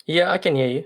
Yeah, I can hear you.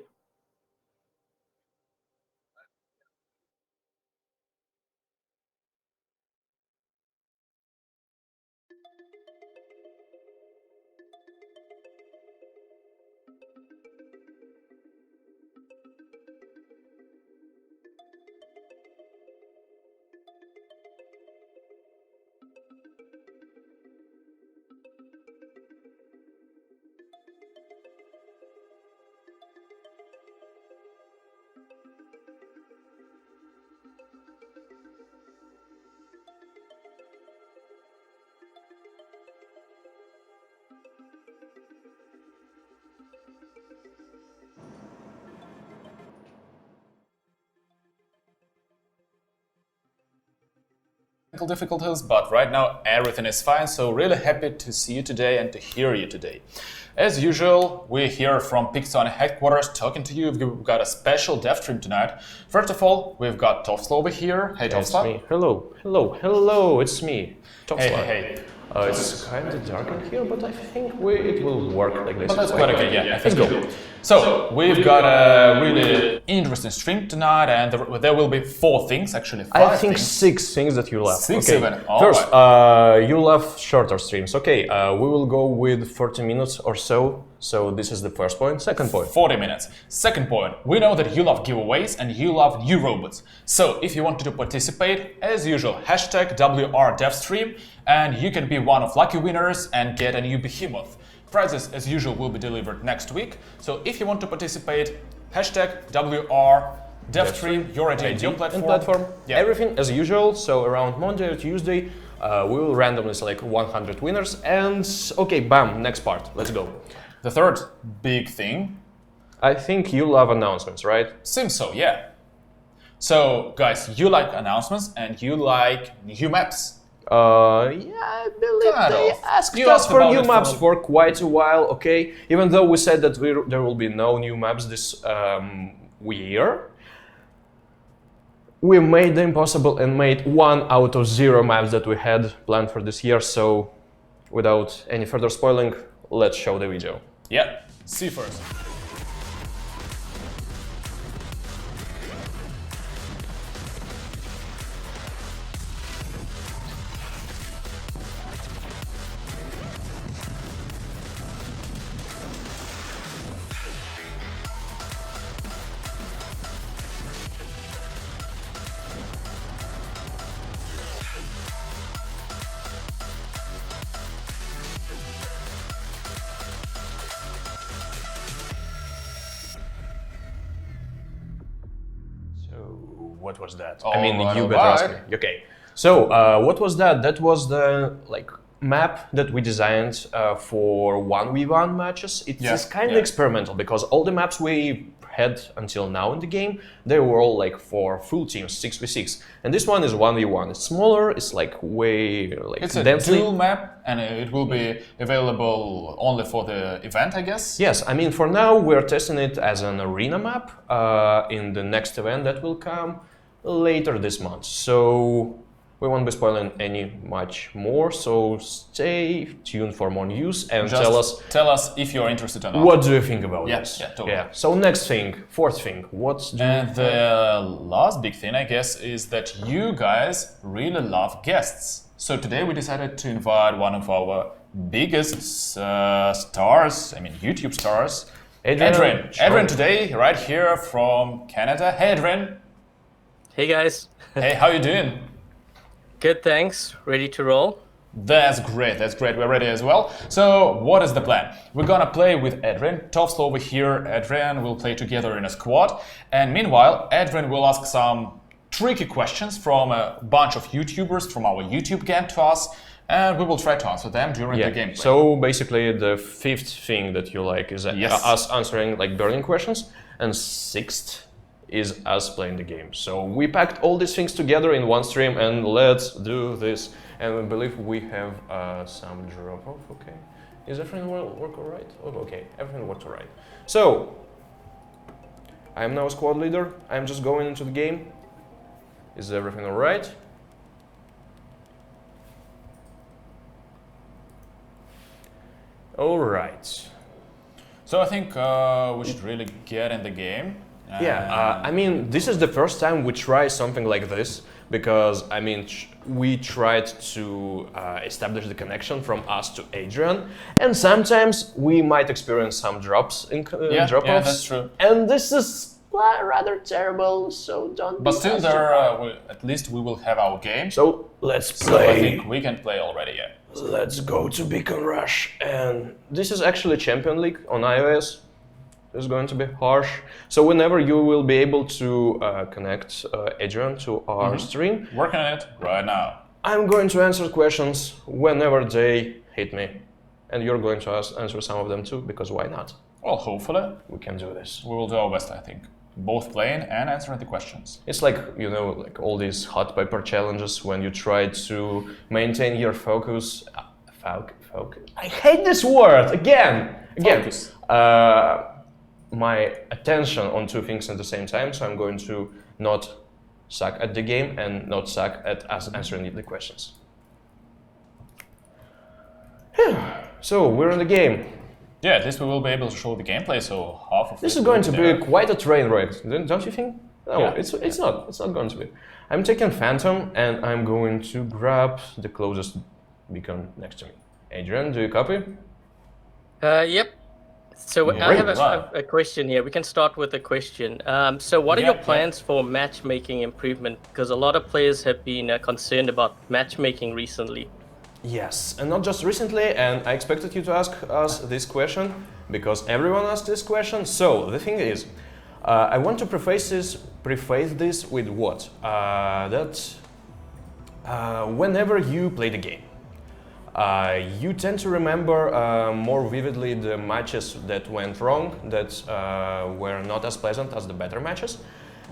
Technical difficulties, but right now everything is fine. So really happy to see you today and to hear you today. As usual, we're here from Pixon headquarters talking to you. We've got a special dev stream tonight. First of all, we've got Tovsla over here. Hey, It's Tovsla. me. Hello, hello, hello, it's me. Hey, Topslide. hey, hey. It's kind of dark in here, but I think it will work like this. But that's quite okay, yeah. Let's go. So, we've got a really interesting stream tonight, and there will be four things, actually I five think things. 6 things that you love. Six okay. even. All First, right. you love shorter streams. Okay, we will go with 30 minutes or so. So this is the first point. Second point. 40 minutes. Second point, we know that you love giveaways and you love new robots. So if you want to participate, as usual, hashtag WRDevStream, and you can be one of lucky winners and get a new behemoth. Prizes, as usual, will be delivered next week. So if you want to participate, hashtag WRDevStream, your ID, your platform. Yeah. Everything as usual. So around Monday or Tuesday, we will randomly select 100 winners. And okay, bam, next part. Let's go. The third big thing, I think you love announcements, right? seems so, yeah. So, guys, you like announcements and you like new maps. Yeah, I believe Kind they of. asked You us asked for about new it maps for- for quite a while, okay? Even though we said that there will be no new maps this year, we made the impossible and made 1 out of 0 maps that we had planned for this year. So, without any further spoiling, let's show the video. Yeah, see first. So, what was that? All right, you all better ask right. me. Okay. So, what was that? That was the map that we designed for 1v1 matches. It Yeah, is kind of yeah. experimental because all the maps we had until now in the game, they were all for full teams, 6v6. And this one is 1v1. It's smaller. It's way It's a densely. dual map and it will be available only for the event, I guess. Yes, for now we're testing it as an arena map in the next event that will come later this month. So we won't be spoiling any much more. So stay tuned for more news and Just tell us if you're interested or not. what do you think about Yeah, this. yeah, totally. So next thing, fourth thing, what do And the last big thing, I guess, is that you guys really love guests. So today we decided to invite one of our biggest stars, YouTube stars, Adrian. Chong. Adrian today, right here from Canada. Hey, Adrian. Hey guys. Hey, how you doing? Good, thanks. Ready to roll? That's great, that's great. We're ready as well. So, what is the plan? We're gonna play with Adrian. Tovsla over here, Adrian will play together in a squad. And meanwhile, Adrian will ask some tricky questions from a bunch of YouTubers from our YouTube gang to us. And we will try to answer them during the gameplay. So basically, the fifth thing that you like is Yes. us answering burning questions, and sixth is us playing the game. So we packed all these things together in one stream, and let's do this. And we believe we have some drop off. Okay, is everything work all right? Oh, okay, everything works all right. So I am now a squad leader. I'm just going into the game. Is everything all right? All right. So I think we should really get in the game. Yeah, I mean, this is the first time we try something like this because, I mean, we tried to establish the connection from us to Adrian, and sometimes we might experience some drops in drop-offs. Yeah, that's true. And this is rather terrible, so don't. But still, at least we will have our game. So let's play. So I think we can play already. Yeah. Let's go to Beacon Rush, and this is actually Champion League on iOS. It's going to be harsh. So whenever you will be able to connect Adrian to our stream. Working on it right now. I'm going to answer questions whenever they hit me. And you're going to answer some of them too, because why not? Well, hopefully. We can do this. We will do our best, I think. Both playing and answering the questions. It's like, you know, like all these hot pepper challenges when you try to maintain your focus. I hate this word! Again! Focus. My attention on two things at the same time, so I'm going to not suck at the game and not suck at us answering the questions. So, we're in the game. Yeah, at least we will be able to show the gameplay, so half of this is going to be quite a train wreck, don't you think? No, yeah. it's not going to be. I'm taking Phantom and I'm going to grab the closest beacon next to me. Adrian, do you copy? Yep. So I have a question here. We can start with a question. So what are your plans for matchmaking improvement? Because a lot of players have been concerned about matchmaking recently. Yes, and not just recently, and I expected you to ask us this question, because everyone asked this question. So, the thing is, I want to preface this with what? Whenever you play the game, you tend to remember more vividly the matches that went wrong, that were not as pleasant as the better matches.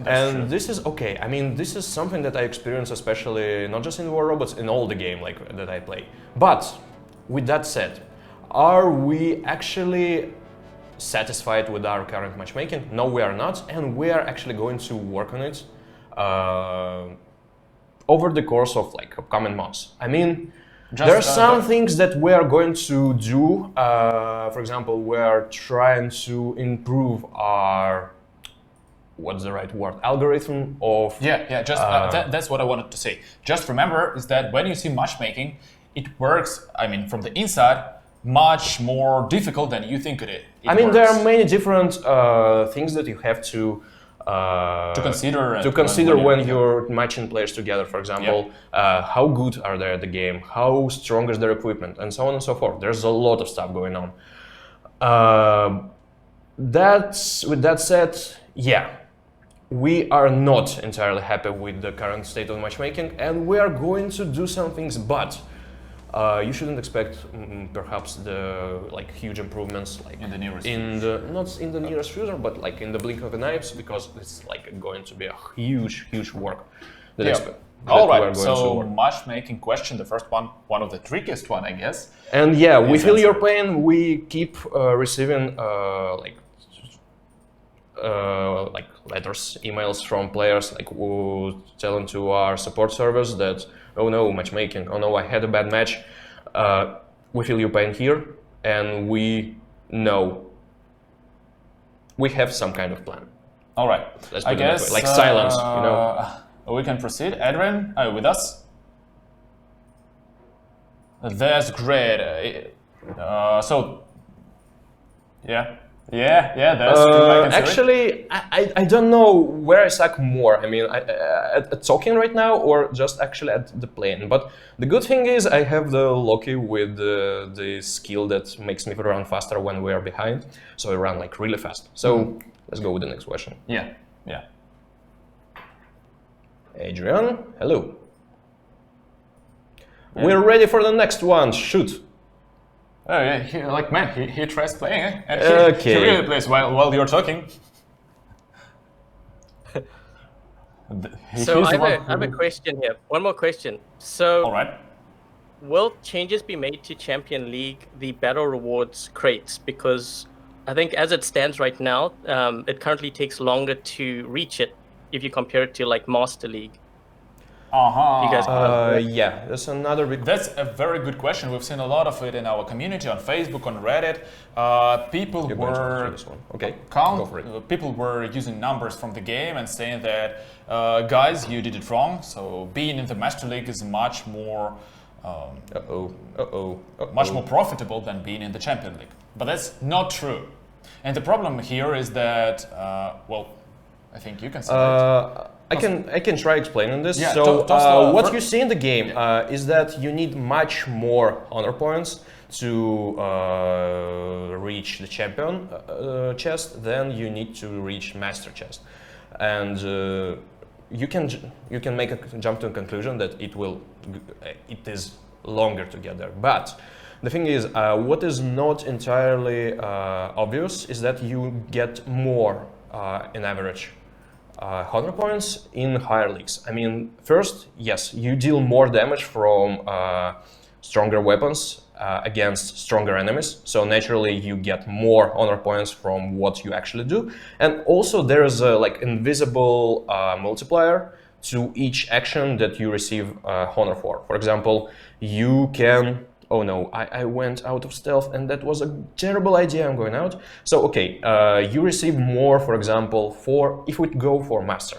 That's true. This is okay. I mean, this is something that I experience, especially not just in War Robots, in all the game that I play. But with that said, are we actually satisfied with our current matchmaking? No, we are not, and we are actually going to work on it over the course of like upcoming months. I mean, there are some things that we are going to do. For example, we are trying to improve our, what's the right word, algorithm of... That's what I wanted to say. Just remember is that when you see matchmaking, it works, I mean, from the inside, much more difficult than you think it is. I mean, there are many different things that you have to consider when you're matching players together. For example, how good are they at the game, how strong is their equipment, and so on and so forth. There's a lot of stuff going on. With that said, yeah, we are not entirely happy with the current state of matchmaking, and we are going to do some things, but you shouldn't expect perhaps the huge improvements in the nearest not in the nearest future, but like in the blink of an eye, because it's going to be a huge work. All right, so matchmaking question, the first one of the trickiest one, I guess. And yeah, we feel your pain. We keep receiving letters, emails from players who telling to our support servers that, oh no, matchmaking, oh no, I had a bad match. We feel your pain here, and we know we have some kind of plan. All right, let's put it that way. Like silence, you know. We can proceed. Adrian, are you with us? That's great. That's actually, I don't know where I suck more. I mean, at talking right now, or just actually at the playing. But the good thing is I have the Loki with the skill that makes me run faster when we are behind. So I run really fast. So let's go with the next question. Yeah. Adrian, hello. Yeah. We're ready for the next one. Shoot. Oh yeah, he tries playing, and he really plays while you're talking. So I have a question here. One more question. So, all right. Will changes be made to Champion League, the battle rewards crates? Because I think as it stands right now, it currently takes longer to reach it if you compare it to Master League. You guys yeah, that's another big. That's a very good question. We've seen a lot of it in our community on Facebook, on Reddit. People were This one. Okay, count. go for it. People were using numbers from the game and saying that, guys, you did it wrong. So being in the Master League is much more, much more profitable than being in the Champion League. But that's not true. And the problem here is that, well, I think you can say it. I can try explaining this. Yeah, so what you see in the game is that you need much more honor points to reach the champion chest than you need to reach master chest, and you can make a jump to a conclusion that it is longer to get there. But the thing is, what is not entirely obvious is that you get more in average honor points in higher leagues. I mean, first, yes, you deal more damage from stronger weapons against stronger enemies, so naturally you get more honor points from what you actually do. And also there is a like invisible multiplier to each action that you receive honor for. For example, you can... Oh no, I went out of stealth and that was a terrible idea, I'm going out. So okay, you receive more, for example, if we go for Master.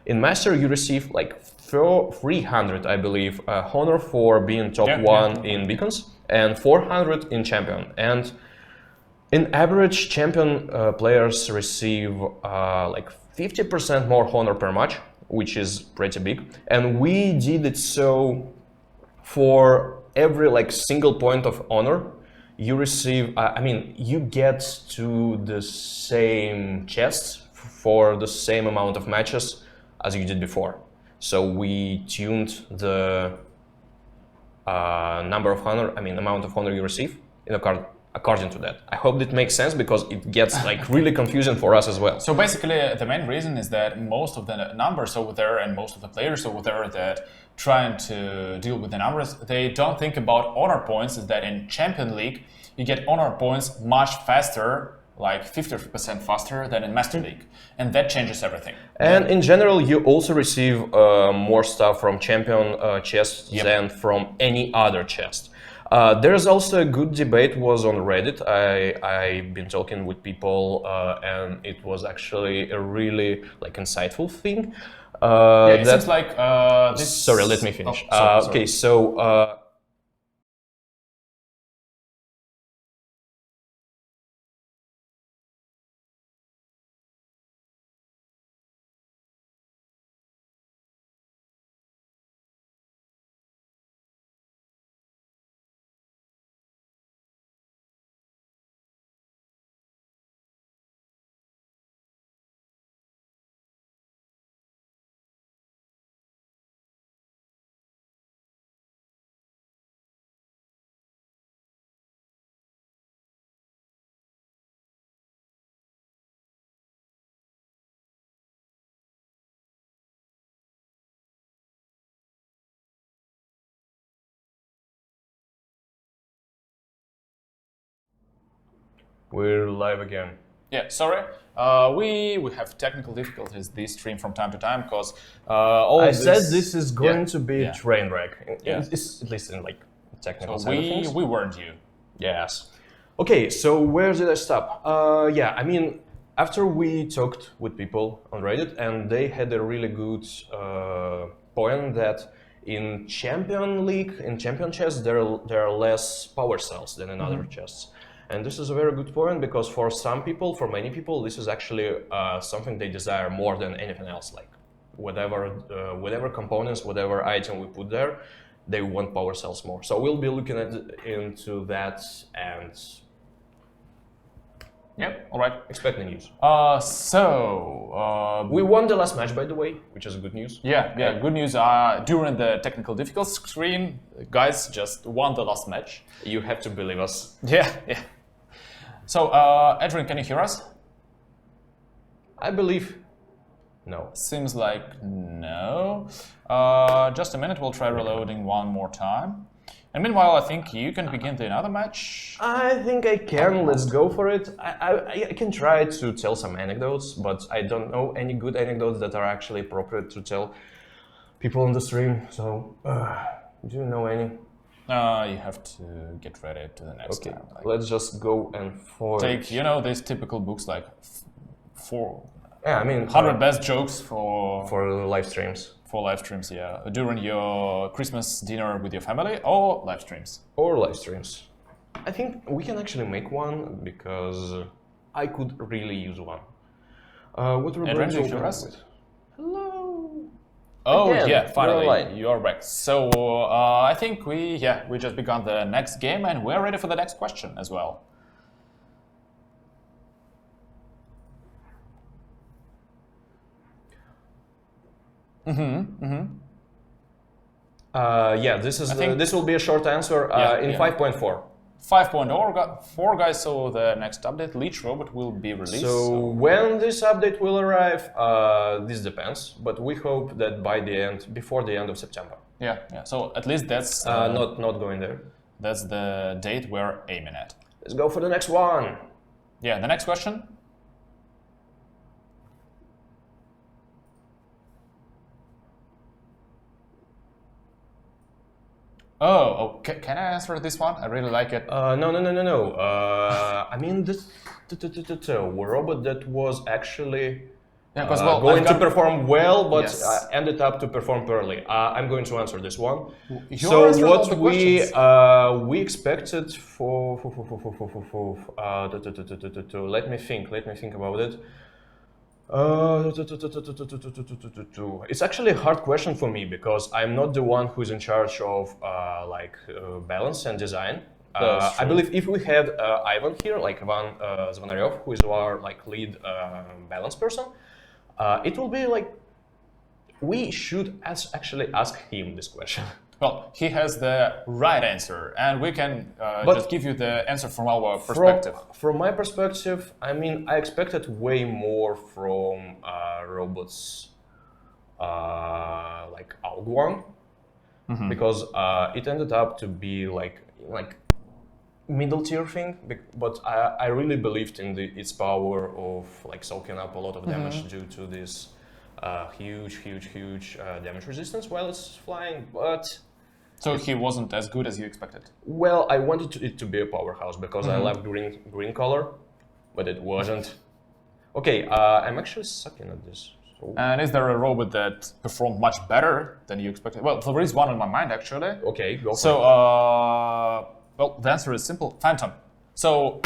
In Master you receive like 300, I believe, honor for being top 1 in beacons and 400 in Champion. And in average, Champion players receive like 50% more honor per match, which is pretty big. And we did it so for every like single point of honor you receive, I mean, you get to the same chests for the same amount of matches as you did before. So we tuned the number of honor, I mean, amount of honor you receive in according to that. I hope that makes sense because it gets like really confusing for us as well. So basically, the main reason is that most of the numbers over there and most of the players over there that trying to deal with the numbers, they don't think about honor points. Is that in Champion League, you get honor points much faster, like 50% faster than in Master League. And that changes everything. And in general, you also receive more stuff from Champion chests than from any other chest. There's also a good debate was on Reddit. I've been talking with people and it was actually a really like insightful thing. It seems like this... Sorry, let me finish. Sorry. Okay, so we're live again. Yeah, sorry. We have technical difficulties this stream from time to time because I said this is going to be a train wreck. It's, at least in like technical side of things. We warned you. Yes. Okay, so where did I stop? Yeah, I mean, after we talked with people on Reddit, and they had a really good point that in Champion League, in Champion chests, there are less power cells than in other chests. And this is a very good point because for some people, for many people, this is actually something they desire more than anything else. Like whatever components, whatever item we put there, they want power cells more. So we'll be looking into that and Yep, all right. Expect the news. We won the last match, by the way, which is good news. Yeah, good news. During the technical difficulty screen, guys just won the last match. You have to believe us. Yeah. So, Adrian, can you hear us? I believe no. Seems like no. Just a minute, we'll try reloading one more time. And meanwhile, I think you can begin the another match. I think I can. Let's go for it. I can try to tell some anecdotes, but I don't know any good anecdotes that are actually appropriate to tell. people on the stream. So, do you know any? You have to get ready to the next Okay, time. Like, let's just go and forge. take, these typical books like Yeah, I mean 100 best jokes for live streams. For live streams, yeah. During your Christmas dinner with your family or live streams. Or live streams. I think we can actually make one because I could really use one. What we're going to open up with? Hello. Oh Again, yeah, finally you're back. So I think we just begun the next game and we're ready for the next question as well. Yeah, this will be a short answer in 5.4. 5.4 guys, so the next update, Leech Robot, will be released. So when this update will arrive, this depends, but we hope that before the end of September. Yeah. So at least that's not going there. That's the date we're aiming at. Let's go for the next one. Yeah, the next question. Oh, can I answer this one? I really like it. No. I mean, this robot that was actually going to perform well, but ended up to perform poorly. I'm going to answer this one. So what we expected for let me think about it. It's actually a hard question for me because I'm not the one who's in charge of balance and design. I believe if we had Ivan here, like Ivan Zvonarев, who is our lead balance person, it will be like we should actually ask him this question. Well, he has the right answer, and we can just give you the answer from our perspective. From my perspective, I mean, I expected way more from robots like Alguan, because it ended up to be like middle tier thing. But I really believed in its power of soaking up a lot of damage due to this huge damage resistance while it's flying, but. So he wasn't as good as you expected? Well, I wanted it to be a powerhouse because I love green color, but it wasn't. Okay, I'm actually sucking at this. So. And is there a robot that performed much better than you expected? Well, there is one in my mind actually. Okay, go for it. So, well, the answer is simple: Phantom. So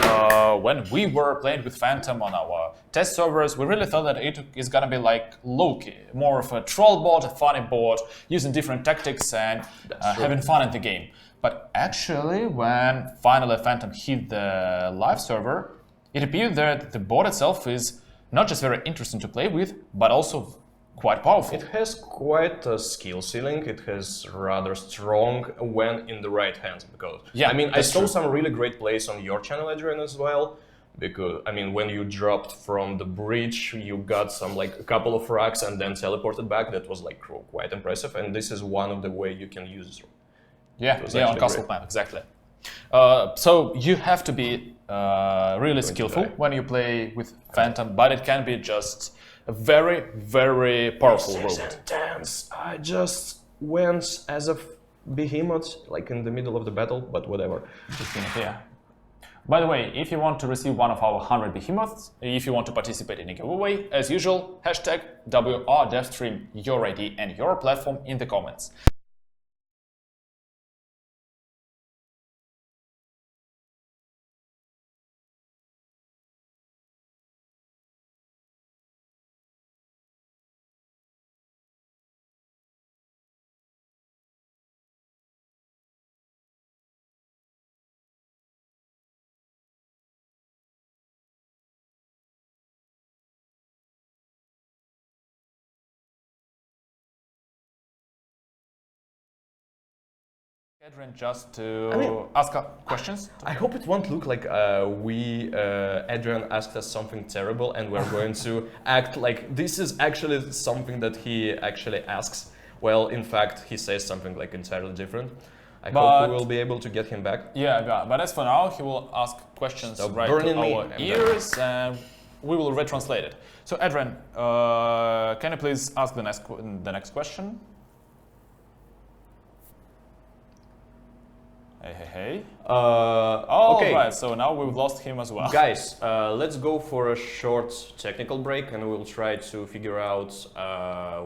when we were playing with Phantom on our test servers, we really thought that it is gonna be like Loki, more of a troll bot, a funny bot, using different tactics and having fun in the game. But actually, when finally Phantom hit the live server, it appeared that the bot itself is not just very interesting to play with, but also quite powerful. It has quite a skill ceiling. It has rather strong when in the right hands. Because I mean, I saw some really great plays on your channel, Adrian, as well. Because I mean, when you dropped from the bridge, you got some a couple of racks and then teleported back. That was quite impressive. And this is one of the way you can use it. Yeah, on Castle Plan, exactly. So you have to be really skillful when you play with Phantom, but it can be just a very, very powerful robot. I just went as a behemoth, in the middle of the battle, but whatever. Yeah. By the way, if you want to receive one of our 100 behemoths, if you want to participate in a giveaway, as usual, hashtag WRDevStream your ID and your platform in the comments. Adrian, just to ask questions. I hope it won't look like Adrian asked us something terrible and we're going to act like this is actually something that he actually asks. Well, in fact, he says something entirely different. I hope we will be able to get him back. Yeah, but as for now, he will ask questions right to our ears and we will retranslate it. So Adrian, can you please ask the next question? Hey. Okay. Right, so now we've lost him as well. Guys, let's go for a short technical break and we'll try to figure out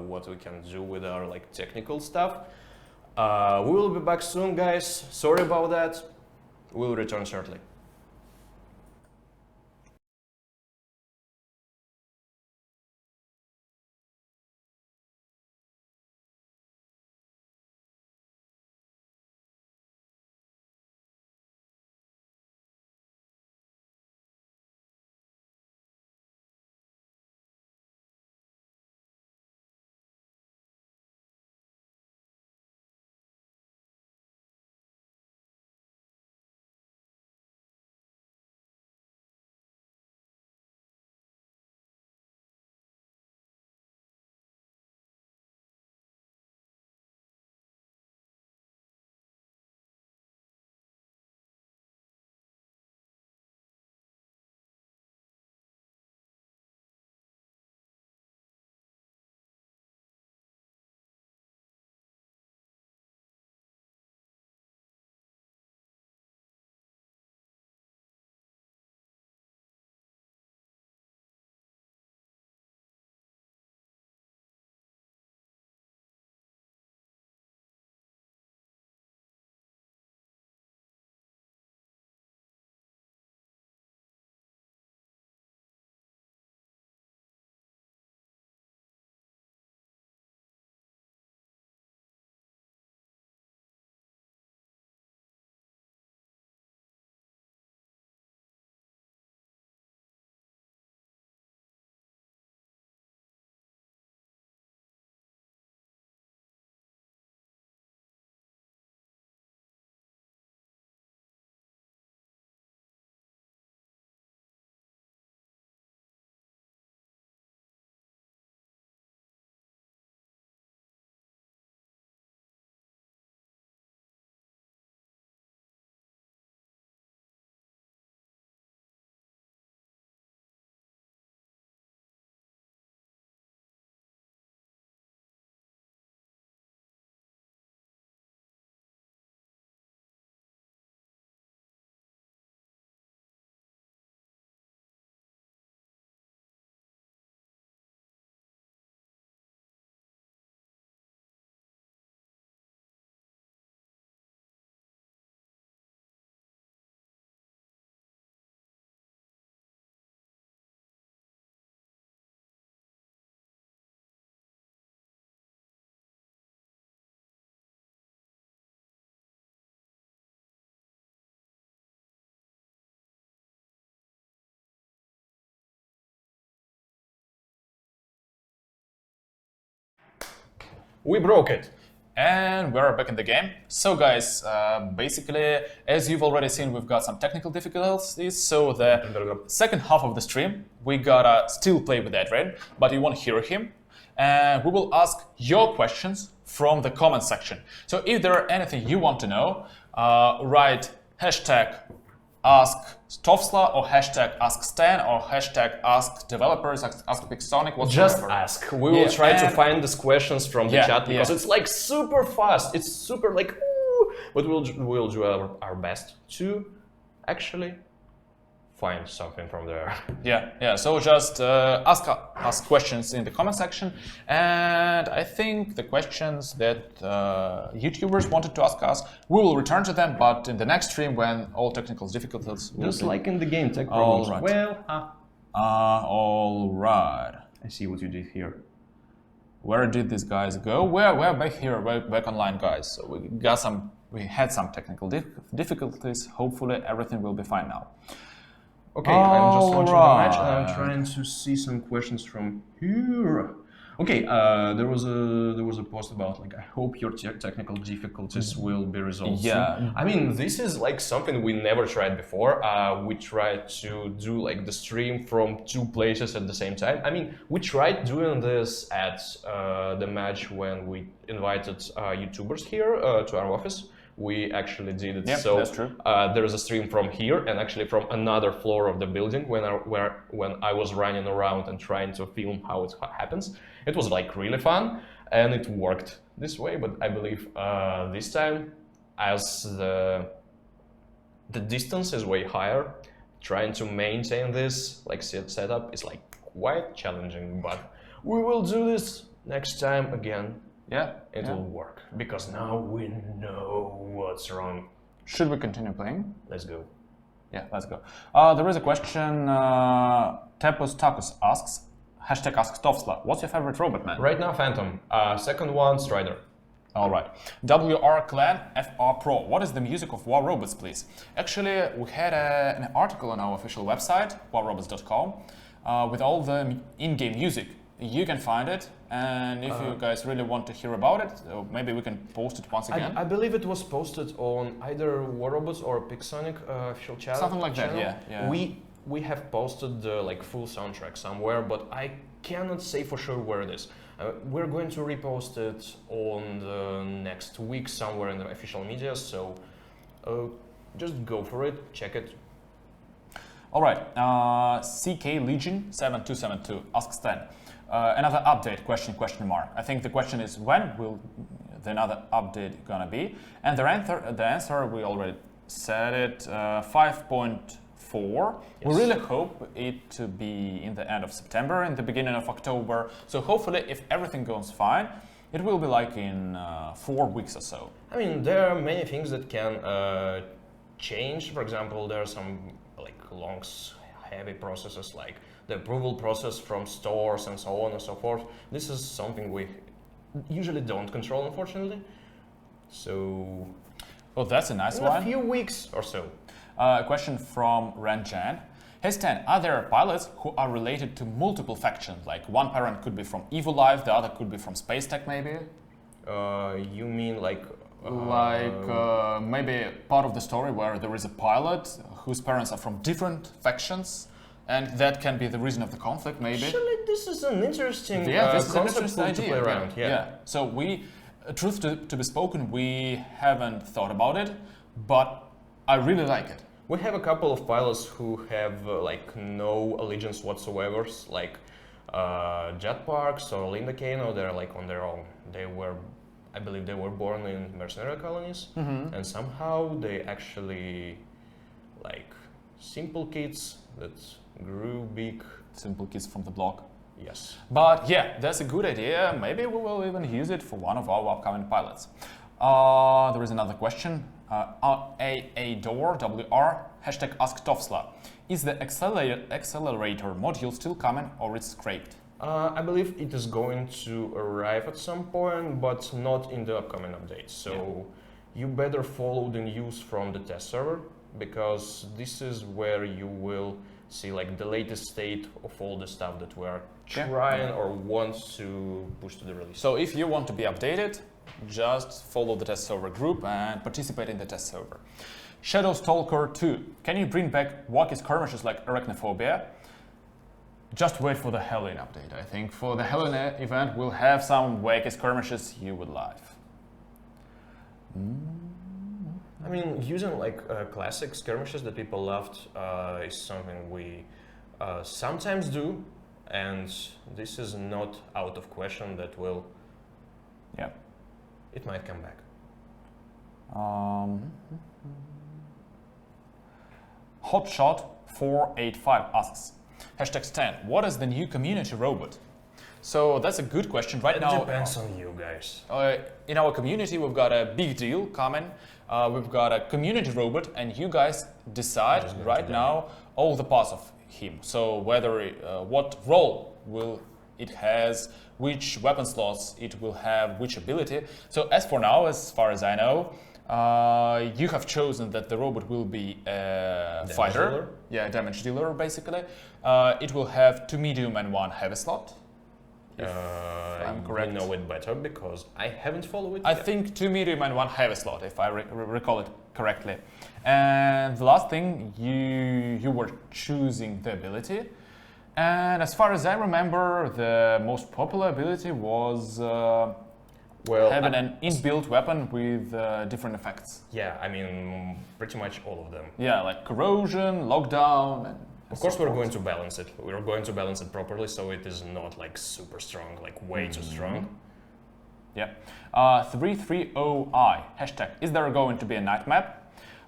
what we can do with our like technical stuff. We will be back soon, guys. Sorry about that. We'll return shortly. We broke it. And we're back in the game. So guys, basically, as you've already seen, we've got some technical difficulties. So the second half of the stream, we gotta still play with Adrian, but you won't hear him. And we will ask your questions from the comment section. So if there are anything you want to know, write hashtag ask Stovsla or hashtag ask Stan or hashtag ask developers, ask Pixonic, whatsoever. Just ask. We will try to find these questions from the chat because it's like super fast. It's super like, ooh, but we'll do our best to actually find something from there. Yeah. So just ask questions in the comment section, and I think the questions that YouTubers wanted to ask us, we will return to them, but in the next stream when all technical difficulties will Just be... like in the game, tech problems. All right. Well, all right. I see what you did here. Where did these guys go? We're back here, back online, guys. So we had some technical difficulties. Hopefully everything will be fine now. Okay, I'm just launching the match and I'm trying to see some questions from here. Okay, there was a post about like, I hope your technical difficulties will be resolved soon. I mean, this is like something we never tried before. We tried to do like the stream from two places at the same time. I mean, we tried doing this at the match when we invited YouTubers here to our office. We actually did it. Yeah, so that's true. There is a stream from here and actually from another floor of the building when I was running around and trying to film how it happens. It was like really fun and it worked this way, but I believe this time, as the the distance is way higher. Trying to maintain this like setup is like quite challenging, but we will do this next time again. Yeah, it will work because now we know what's wrong. Should we continue playing? Let's go. Yeah, let's go. There is a question. Tepos Tacos asks, #AskTovsla, what's your favorite robot, man? Right now, Phantom. Second one, Strider. All right. WR Clan FR Pro. What is the music of War Robots, please? Actually, we had an article on our official website, warrobots.com, with all the in-game music. You can find it, and if you guys really want to hear about it, maybe we can post it once again. I believe it was posted on either War Robots or Pixonic official channel. Something like that, yeah. We have posted the like full soundtrack somewhere, but I cannot say for sure where it is. We're going to repost it on the next week somewhere in the official media, so just go for it, check it. All right, CK Legion 7272 asks then, another update, question mark. I think the question is when will the another update gonna be? And the answer we already said it, 5.4. Yes. We really hope it to be in the end of September, in the beginning of October. So hopefully, if everything goes fine, it will be like in 4 weeks or so. I mean, there are many things that can change. For example, there are some like long, heavy processes like the approval process from stores and so on and so forth. This is something we usually don't control, unfortunately. So, well, that's a nice in one. A few weeks or so. A question from Ranjan. Hey Stan, are there pilots who are related to multiple factions? Like one parent could be from Evil Life, the other could be from Space Tech, maybe? You mean like... maybe part of the story where there is a pilot whose parents are from different factions, and that can be the reason of the conflict, maybe? Actually, this is an interesting this is an concept interesting idea to play around. Yeah. So we, truth to be spoken, we haven't thought about it, but I really like it. We have a couple of pilots who have like no allegiance whatsoever, like Jetparks or Linda Kano. They're like on their own. I believe they were born in mercenary colonies, and somehow they actually like simple kids that grew big. Simple kids from the block. Yes. But yeah, that's a good idea. Maybe we will even use it for one of our upcoming pilots. There is another question. AADOR, #AskTovsla. Is the accelerator module still coming or it's scraped? I believe it is going to arrive at some point, but not in the upcoming updates. So you better follow the news from the test server, because this is where you will see like the latest state of all the stuff that we are trying or want to push to the release. So if you want to be updated, just follow the test server group and participate in the test server. Shadow Stalker 2. Can you bring back wacky skirmishes like Arachnophobia? Just wait for the Halloween update. I think for the Halloween event we'll have some wacky skirmishes you would like. I mean, using like classic skirmishes that people loved is something we sometimes do, and this is not out of question that will. Yeah. It might come back. Hotshot485 asks, #Stan, what is the new community robot? So that's a good question right now. It depends on you guys. In our community, we've got a big deal coming. We've got a community robot, and you guys decide right now all the parts of him. So whether what role will it has, which weapon slots it will have, which ability. So as for now, as far as I know, you have chosen that the robot will be a fighter. Dealer? Yeah, damage dealer, basically. It will have 2 medium and 1 heavy slot. I'm correct. You know it better because I haven't followed it I yet. think 2 medium and 1 heavy slot, if I recall it correctly. And the last thing, you were choosing the ability. And as far as I remember, the most popular ability was having an inbuilt weapon with different effects. Yeah, I mean, pretty much all of them. Yeah, like corrosion, lockdown, and of course, we're going to balance it. We're going to balance it properly, so it is not like super strong, like way too strong. Yeah. 330i, #, is there going to be a night map?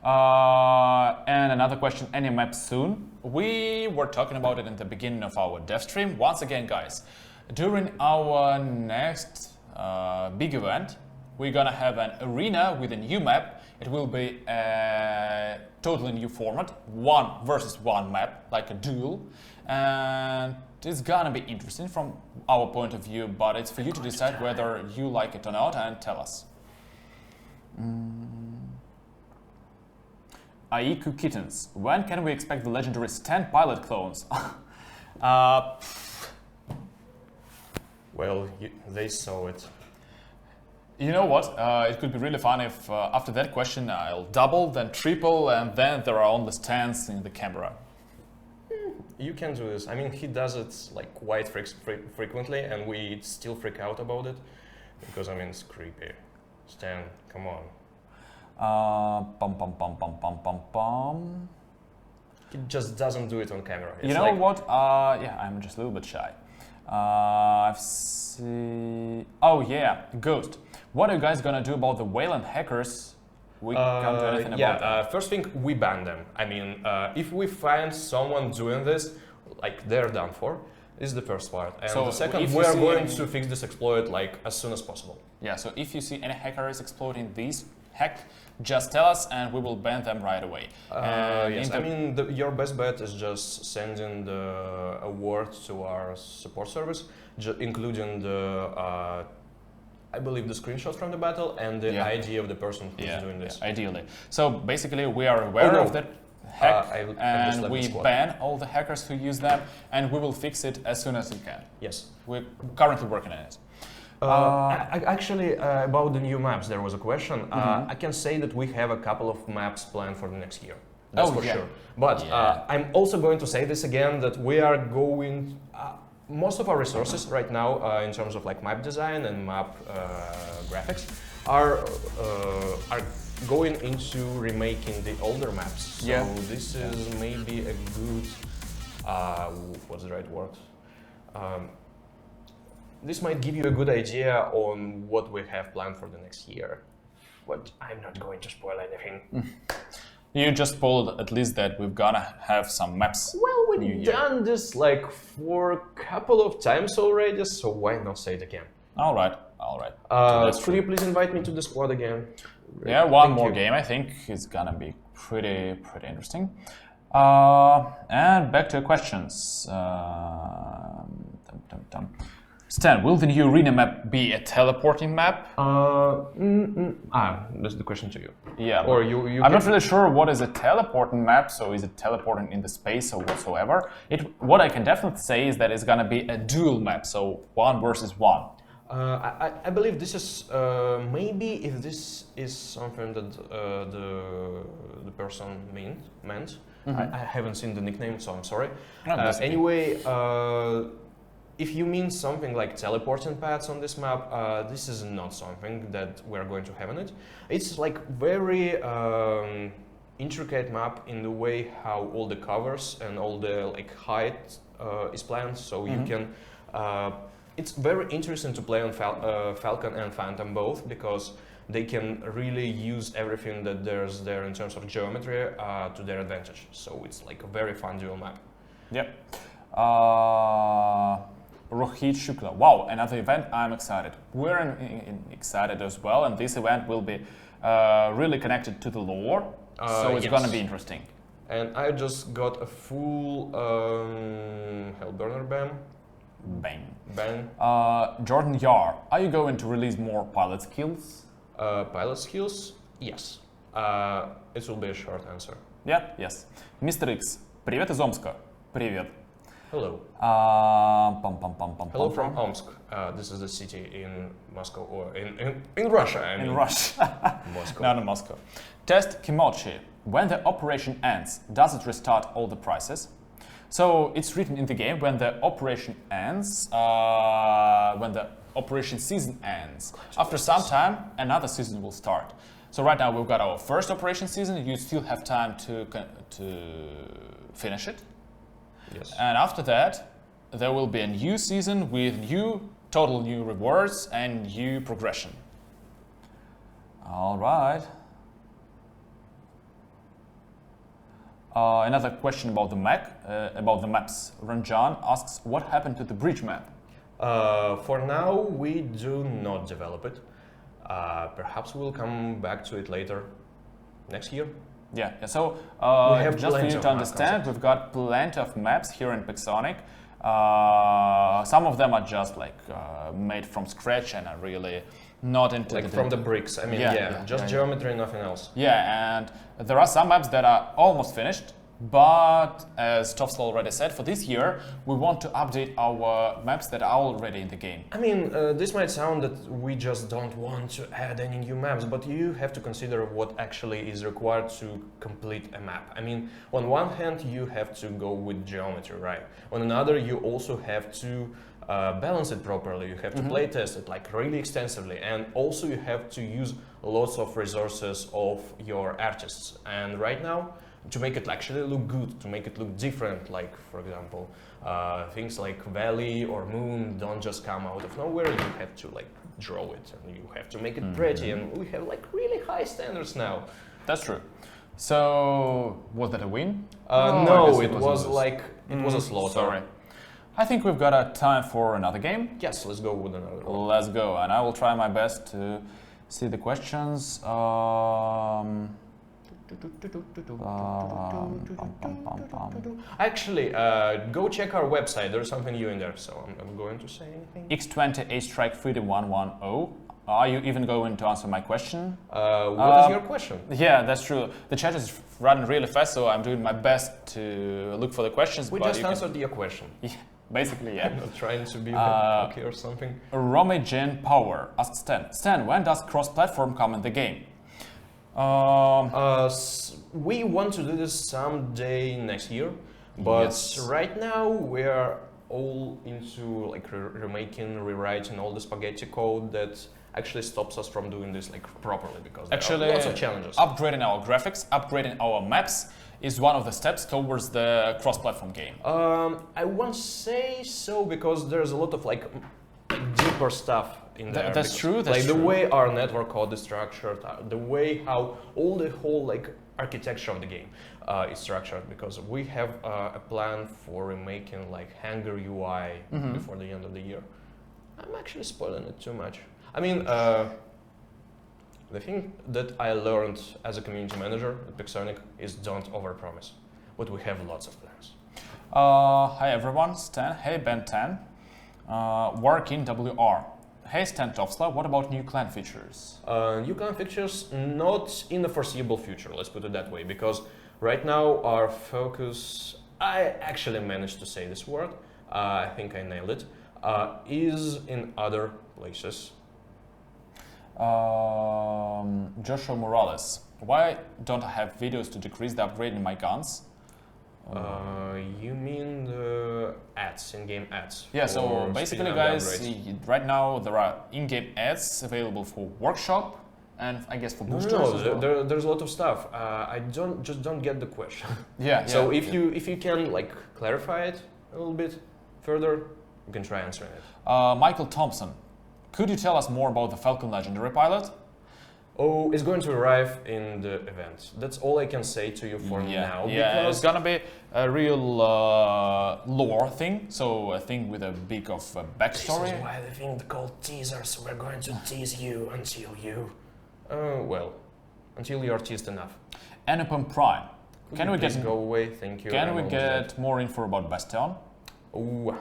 And another question, any map soon? We were talking about it in the beginning of our dev stream. Once again, guys, during our next big event, we're gonna have an arena with a new map. It will be a totally new format, 1 versus 1 map, like a duel. And it's gonna be interesting from our point of view, but it's for you to decide whether you like it or not and tell us. Aiku Kittens, when can we expect the legendary stand pilot clones? Well, they saw it. You know what? It could be really fun if after that question I'll double, then triple, and then there are only stands in the camera. You can do this. I mean, he does it like quite frequently, and we still freak out about it because I mean it's creepy. Stan, come on. Pum pum pum pum pum pum pum. He just doesn't do it on camera. It's you know like, what? Yeah, I'm just a little bit shy. I've seen. Oh yeah, Ghost. What are you guys gonna do about the Wayland hackers? We can't do anything about that. First thing, we ban them. I mean, if we find someone doing this, like they're done for, is the first part. And So the second, if we you are see going any- to fix this exploit like as soon as possible. Yeah, so if you see any hackers exploiting this hack, just tell us and we will ban them right away. And Yes, in I the- mean, your best bet is just sending the award to our support service, including the, I believe, the screenshot from the battle and the Yeah. ID of the person who's doing this. Yeah, ideally. So basically, we are aware no. of that hack I just and left we the squad. ban all the hackers who use them, and we will fix it as soon as we can. Yes. We're currently working on it. Actually, about the new maps, there was a question. I can say that we have a couple of maps planned for the next year. That's for sure. But I'm also going to say this again, that we are going... most of our resources right now, in terms of like map design and map graphics, are going into remaking the older maps. So this is maybe a good... what's the right word? This might give you a good idea on what we have planned for the next year. But I'm not going to spoil anything. You just spoiled at least that we're gonna have some maps. Well, we've done this like for a couple of times already, so why not say it again? All right. Could you please invite me to the squad again? Yeah, one Thank more you. game I think is gonna be pretty interesting. And back to questions. Stan, will the new arena map be a teleporting map? That's the question to you. Yeah. Or you I'm not really sure what is a teleporting map, so is it teleporting in the space or whatsoever? What I can definitely say is that it's gonna be a duel map, so 1 versus 1. I believe this is maybe if this is something that the person meant. I haven't seen the nickname, so I'm sorry. Anyway, if you mean something like teleporting paths on this map, this is not something that we're going to have on it. It's like very intricate map in the way how all the covers and all the like height is planned, so you can. It's very interesting to play on Falcon and Phantom both because they can really use everything that there's there in terms of geometry to their advantage. So it's like a very fun dual map. Yep. Rohit Shukla. Wow, another event. I'm excited. We're excited as well, and this event will be really connected to the lore, so it's gonna be interesting. And I just got a full Hellburner ban. Jordan Yar, are you going to release more pilot skills? Pilot skills? Yes. It will be a short answer. Yeah, yes. Mr. X, привет из Омска. Привет. Hello. Hello from Omsk. This is the city in Moscow, or in Russia. I mean. In Russia. Moscow. Not in Moscow. Test Kimochi. When the operation ends, does it restart all the prices? So it's written in the game when the operation ends, when the operation season ends. After some time, another season will start. So right now we've got our first operation season. You still have time to finish it. Yes. And after that, there will be a new season with total new rewards and new progression. All right. Another question about about the maps. Ranjan asks, what happened to the bridge map? For now, we do not develop it. Perhaps we'll come back to it later, next year. Yeah. So we have just for you to understand, we've got plenty of maps here in Pixonic. Some of them are just like made from scratch and are really not into like from the bricks. I mean, just geometry, nothing else. Yeah, and there are some maps that are almost finished. But as Tofsla already said, for this year we want to update our maps that are already in the game. I mean, this might sound that we just don't want to add any new maps, but you have to consider what actually is required to complete a map. I mean, on one hand you have to go with geometry, right? On another you also have to balance it properly, you have to play test it like really extensively, and also you have to use lots of resources of your artists. And right now, to make it actually look good, to make it look different, like for example, things like valley or moon don't just come out of nowhere. You have to like draw it, and you have to make it pretty, and we have like really high standards now. That's true. So was that a win? No, it was like it was a slaughter. Sorry. I think we've got a time for another game. Yes, let's go with another one. Let's go, and I will try my best to see the questions. Actually, go check our website. There's something new in there, so I'm going to say anything. X20 A-Strike 3110. Are you even going to answer my question? What is your question? Yeah, that's true. The chat is running really fast, so I'm doing my best to look for the questions. We just answered your question. Yeah, basically, yeah. I'm not trying to be cocky or something. Romy Gen Power asks Stan. Stan, when does cross-platform come in the game? We want to do this someday next year, but right now we are all into like remaking, rewriting all the spaghetti code that actually stops us from doing this like properly, because there are lots of challenges. Upgrading our graphics, upgrading our maps is one of the steps towards the cross-platform game. I won't say so, because there's a lot of like deeper stuff in there. That's true. That's like true. the way our network code is structured, the way how the whole like architecture of the game is structured, because we have a plan for remaking like Hangar UI before the end of the year. I'm actually spoiling it too much. I mean, the thing that I learned as a community manager at Pixonic is don't overpromise, but we have lots of plans. Hi everyone, Stan. Hey Ben 10. Working WR. Hey Stan Tofsla, what about new clan features? New clan features, not in the foreseeable future, let's put it that way, because right now our focus, I actually managed to say this word, I think I nailed it, is in other places. Joshua Morales, why don't I have videos to decrease the upgrade in my guns? You mean the ads, in-game ads? Yeah, so basically guys, right now there are in-game ads available for workshop and I guess for boosters as well. There's a lot of stuff. I don't get the question. Yeah. So if you can like clarify it a little bit further, you can try answering it. Michael Thompson, could you tell us more about the Falcon Legendary pilot? Oh, it's going to arrive in the event. That's all I can say to you for now. Yeah, it's gonna be a real lore thing, so a thing with a big of a backstory. This is why the thing called teasers. We're going to tease you until you... until you're teased enough. Anupam Prime. Can we get go away? Thank you. Can we get more info about Bastion? Ooh.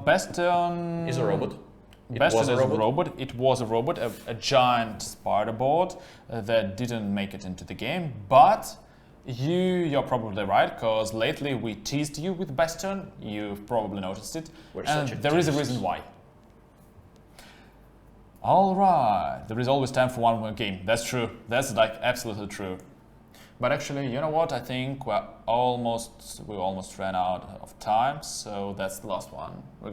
Bastion is a robot. Bastion is a robot. It was a robot, a giant spider board that didn't make it into the game. But you're probably right, because lately we teased you with Bastion. You've probably noticed it, and there is a reason why. All right, there is always time for one more game. That's true. That's like absolutely true. But actually, you know what? I think we almost ran out of time, so that's the last one. We're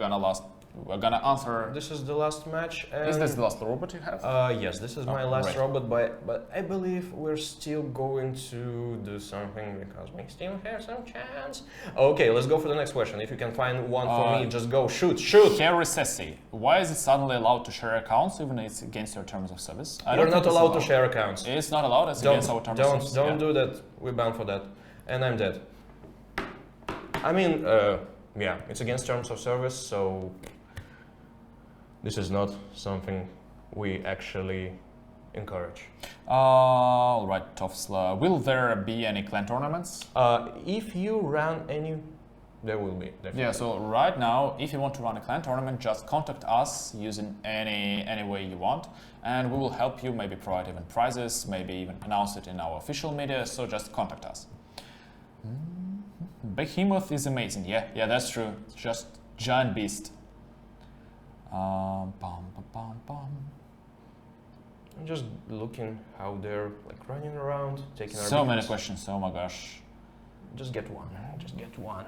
gonna answer. This is the last match. Is this the last robot you have? Yes, this is my last robot, but I believe we're still going to do something because we still have some chance. Okay, let's go for the next question. If you can find one for me, just go shoot. Harry Sessi, why is it suddenly allowed to share accounts even if it's against your terms of service? We're not allowed to share accounts. It's not allowed. It's against our terms of service. Don't do that. We're bound for that. and I'm dead. I mean, yeah, it's against terms of service, so this is not something we actually encourage. All right, Tofsla. Will there be any clan tournaments? If you run any, there will be. Definitely. Yeah. So right now, if you want to run a clan tournament, just contact us using any way you want, and we will help you. Maybe provide even prizes, maybe even announce it in our official media. So just contact us. Behemoth is amazing. Yeah, that's true. It's just giant beast. I'm just looking how they're like running around, taking our so many beacons. questions. Oh my gosh. Just get one. Just get one.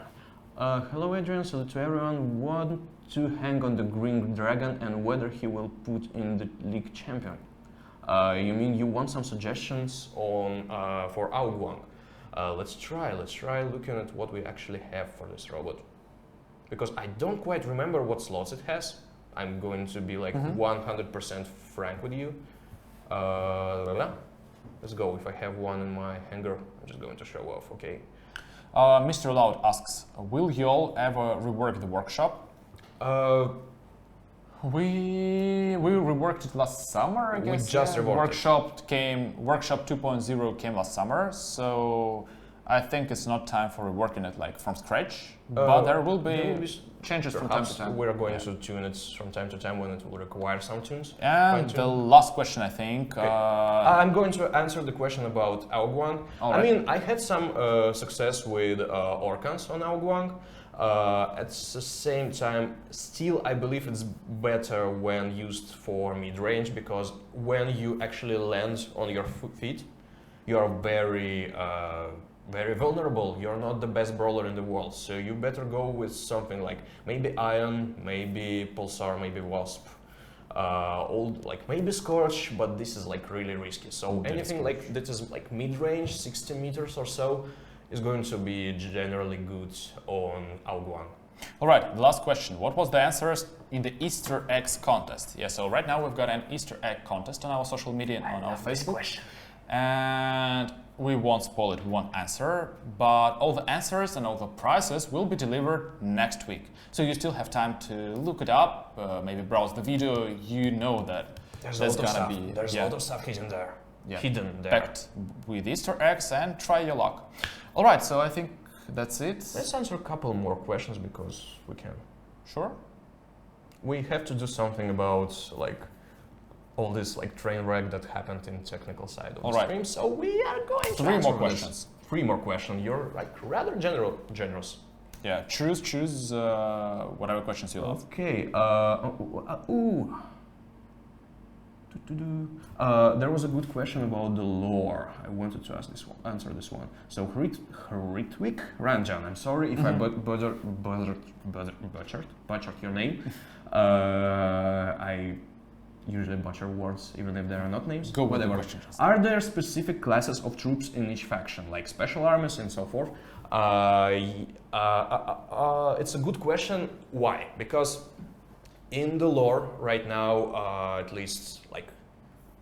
Hello, Adrian. So to everyone, want to hang on the green dragon and whether he will put in the league champion. You mean you want some suggestions on for Outguang? Let's try looking at what we actually have for this robot, because I don't quite remember what slots it has. I'm going to be like 100% frank with you. Let's go. If I have one in my hangar, I'm just going to show off. Okay. Mr. Loud asks, will you all ever rework the workshop? We reworked it last summer, I guess. We just reworked Workshop 2.0 came last summer, so I think it's not time for reworking it like from scratch. But there will be changes from time to time. We're going to tune it from time to time when it will require some tunes. And the last question, I think. Okay. I'm going to answer the question about Outguang. I mean, I had some success with Orcans on Outguang. At the same time, still I believe it's better when used for mid-range, because when you actually land on your feet, you are very vulnerable. You're not the best brawler in the world, so you better go with something like maybe Ion, maybe Pulsar, maybe Wasp, like maybe Scorch, but this is like really risky. So anything like that is like mid-range, 60 meters or so, is going to be generally good on Outguang. All right, the last question. What was the answers in the Easter eggs contest? Yeah, so right now we've got an Easter egg contest on our social media and on our Facebook. And we won't spoil it, we won't answer, but all the answers and all the prizes will be delivered next week. So you still have time to look it up, maybe browse the video. You know that there's a lot of stuff hidden there. Packed with Easter eggs, and try your luck. All right, so I think that's it. Let's answer a couple more questions because we can. Sure. We have to do something about like all this like train wreck that happened in technical side of the stream. So we are going to answer 3 more questions. 3 more questions. You're like rather generous. Yeah, choose whatever questions you love. Okay. There was a good question about the lore. I wanted to answer this one. So Hritwik Ranjan, I'm sorry if I butchered your name. I usually butcher words even if they are not names. Go with the question. Are there specific classes of troops in each faction, like special armies and so forth? It's a good question. Why? Because in the lore right now, at least like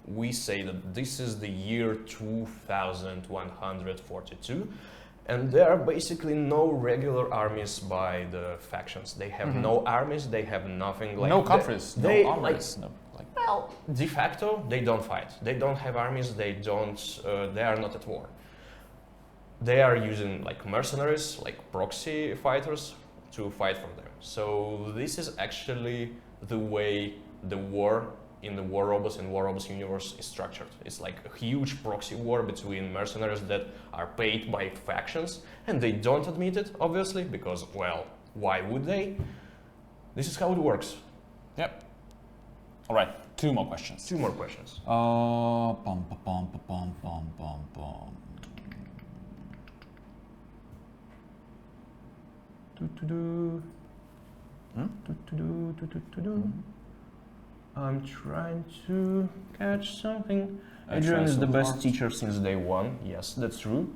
we say that this is the year 2142, and there are basically no regular armies by the factions. They have no armies. They have nothing. Like no countries. No armies. Well, de facto, they don't fight. They don't have armies. They don't. They are not at war. They are using like mercenaries, like proxy fighters, to fight for them. So this is actually the way the war in the War Robots and War Robots universe is structured. It's like a huge proxy war between mercenaries that are paid by factions, and they don't admit it, obviously, because, well, why would they? This is how it works. Yep. All right, 2 more questions. 2 more questions. I'm trying to catch something. Adrian is the best teacher since day one. Yes, that's true.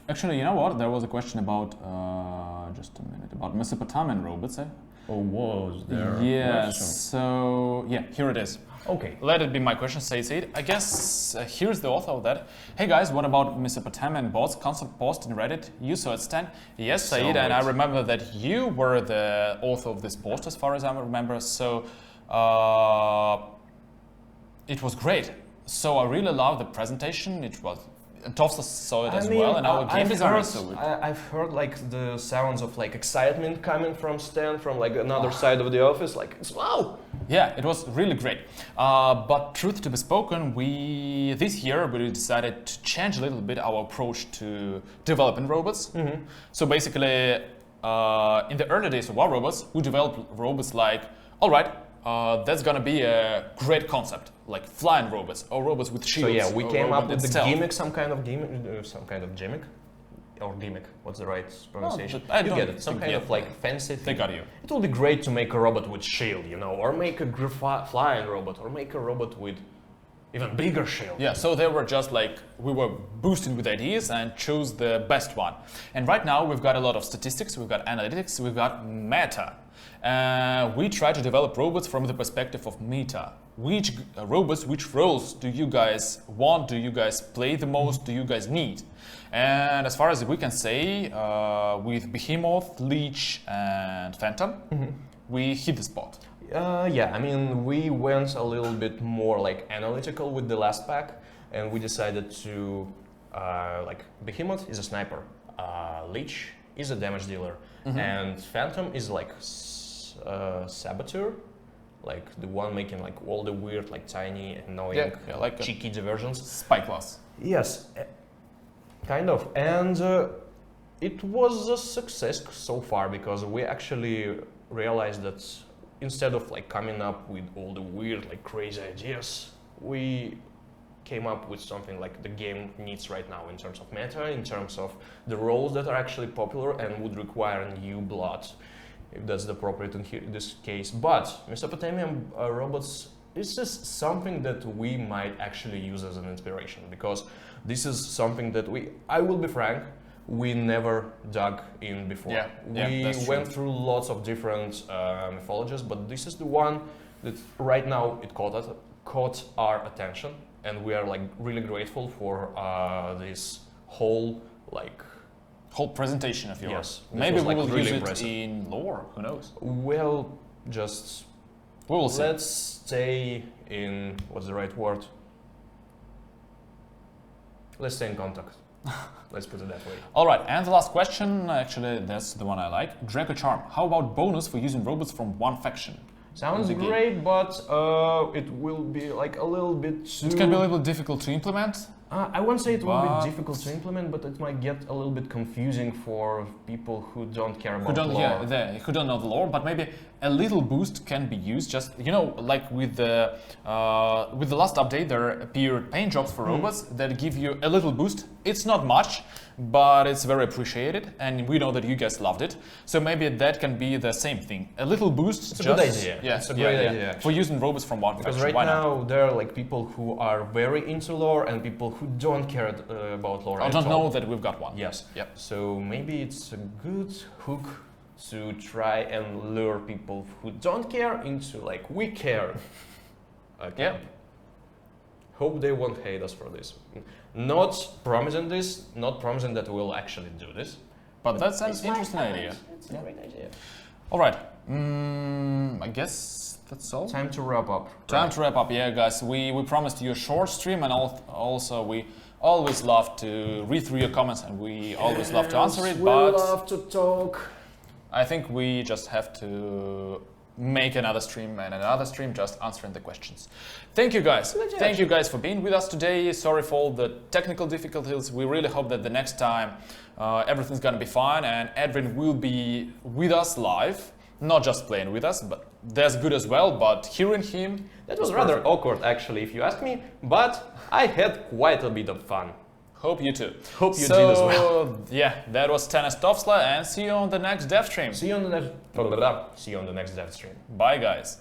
Actually, you know what? There was a question about just a minute. About Mesopotamian robots, eh? Oh, was there? Yes. So yeah, here it is. Okay. Let it be my question, Said. I guess here's the author of that. Hey guys, what about Mesopotamian bots? Constant post in Reddit. You saw it, Stan? Yes, Said, and I remember that you were the author of this post, as far as I remember. So it was great. So I really loved the presentation. It was. And Tovsla saw it as well, and our game designer saw it. I've heard like the sounds of like excitement coming from Stan, from like another side of the office. Like, wow! Yeah, it was really great. But truth to be spoken, this year we decided to change a little bit our approach to developing robots. So basically, in the early days of our robots, we developed robots like, all right, that's gonna be a great concept, like flying robots or robots with shields. So yeah, we came up with the stealth. gimmick, some kind of gimmick, gimmick, or gimmick. What's the right pronunciation? I You don't get it. Some think kind yet. of like fancy They thing. got you. It would be great to make a robot with shield, you know, or make a flying robot, or make a robot with even bigger shield. Yeah, so they were just like, we were boosting with ideas and chose the best one. And right now we've got a lot of statistics, we've got analytics, we've got meta. We try to develop robots from the perspective of meta. Which robots, which roles do you guys want? Do you guys play the most? Do you guys need? And as far as we can say, with Behemoth, Leech and Phantom, we hit the spot. Yeah, I mean, we went a little bit more like analytical with the last pack, and we decided to like Behemoth is a sniper, Leech is a damage dealer, and Phantom is like saboteur, like the one making like all the weird, like tiny, annoying, like cheeky diversions. Spy class. Yes, kind of, and it was a success so far because we actually realized that instead of like coming up with all the weird, like crazy ideas, we came up with something like the game needs right now in terms of meta, in terms of the roles that are actually popular and would require new blood, if that's the appropriate in this case. But Mesopotamian robots, this is something that we might actually use as an inspiration, because this is something that I will be frank, we never dug in before. We went through lots of different mythologies, but this is the one that right now it caught our attention, and we are like really grateful for this whole presentation of yours. Yes, maybe we will really use impressive. it in lore. Who knows? Well, just we will see. Let's stay in what's the right word? Let's stay in contact. Let's put it that way. All right, and the last question, actually, that's the one I like. Draco Charm. How about bonus for using robots from one faction? Sounds great, but it will be like a little bit too... It can be a little difficult to implement. I won't say it will be difficult to implement, but it might get a little bit confusing for people who don't care about lore. Yeah, who don't know the lore, but maybe a little boost can be used. Just, you know, like with the last update, there appeared paint jobs for robots that give you a little boost. It's not much, but it's very appreciated, and we know that you guys loved it. So maybe that can be the same thing. A little boost. It's a good idea. Yeah, it's a great idea. For using robots from one faction. Because right now there are like people who are very into lore and people who don't care about lore I at don't all. know that we've got one. Yes. Yep. So maybe it's a good hook to try and lure people who don't care into like we care. Okay. Yeah. Hope they won't hate us for this. Not promising this, not promising that we'll actually do this. But that's an interesting idea. It's a great idea. All right. I guess that's all. Time to wrap up. Time to wrap up. Yeah, guys. We promised you a short stream, and also we always love to read through your comments, and we always love to answer it. We But love to talk. I think we just have to make another stream and another stream just answering the questions. Thank you guys. Thank you guys for being with us today. Sorry for all the technical difficulties. We really hope that the next time everything's gonna be fine and Adrian will be with us live, not just playing with us, but that's good as well. But hearing him, that was rather awkward actually, if you ask me, but I had quite a bit of fun. Hope you too. Hope you did as well. Yeah, that was Tennis Tovsla, and see you on the next DevStream. See you on the next DevStream. Bye, guys.